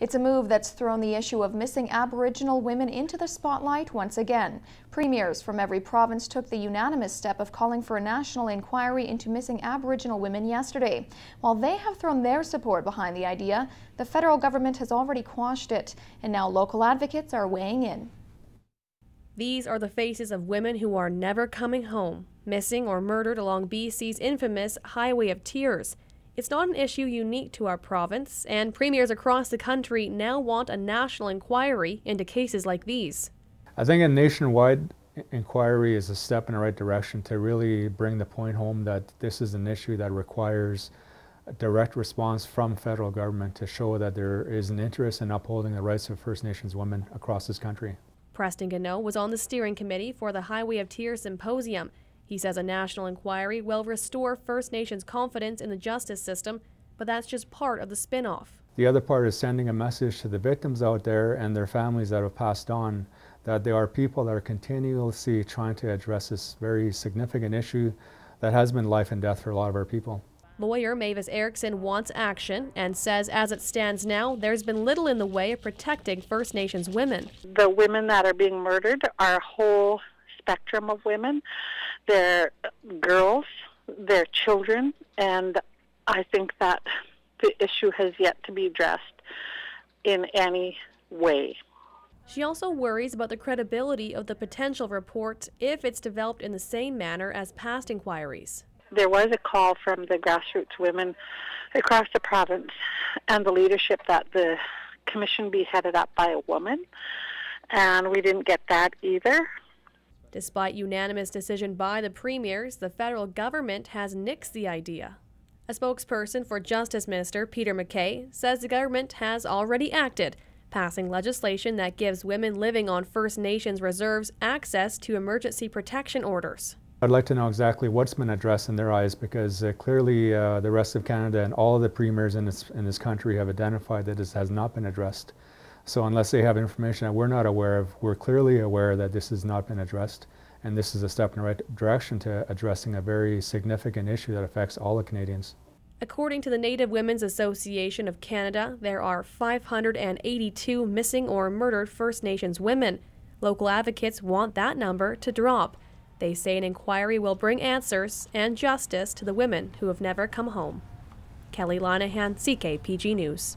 It's a move that's thrown the issue of missing Aboriginal women into the spotlight once again. Premiers from every province took the unanimous step of calling for a national inquiry into missing Aboriginal women yesterday. While they have thrown their support behind the idea, the federal government has already quashed it, and now local advocates are weighing in. These are the faces of women who are never coming home, missing or murdered along BC's infamous Highway of Tears. It's not an issue unique to our province, and premiers across the country now want a national inquiry into cases like these. I think a nationwide inquiry is a step in the right direction to really bring the point home that this is an issue that requires a direct response from federal government to show that there is an interest in upholding the rights of First Nations women across this country. Preston Gano was on the steering committee for the Highway of Tears Symposium. He says a national inquiry will restore First Nations confidence in the justice system, but that's just part of the spin-off. The other part is sending a message to the victims out there and their families that have passed on that there are people that are continuously trying to address this very significant issue that has been life and death for a lot of our people. Lawyer Mavis Erickson wants action and says as it stands now, there's been little in the way of protecting First Nations women. The women that are being murdered are a whole spectrum of women. They're girls, they're children, and I think that the issue has yet to be addressed in any way. She also worries about the credibility of the potential report if it's developed in the same manner as past inquiries. There was a call from the grassroots women across the province and the leadership that the commission be headed up by a woman, and we didn't get that either. Despite unanimous decision by the premiers, the federal government has nixed the idea. A spokesperson for Justice Minister Peter MacKay says the government has already acted, passing legislation that gives women living on First Nations reserves access to emergency protection orders. I'd like to know exactly what's been addressed in their eyes, because clearly the rest of Canada and all of the premiers in this country have identified that this has not been addressed. So unless they have information that we're not aware of, we're clearly aware that this has not been addressed, and this is a step in the right direction to addressing a very significant issue that affects all the Canadians. According to the Native Women's Association of Canada, there are 582 missing or murdered First Nations women. Local advocates want that number to drop. They say an inquiry will bring answers and justice to the women who have never come home. Kelly Linehan, CKPG News.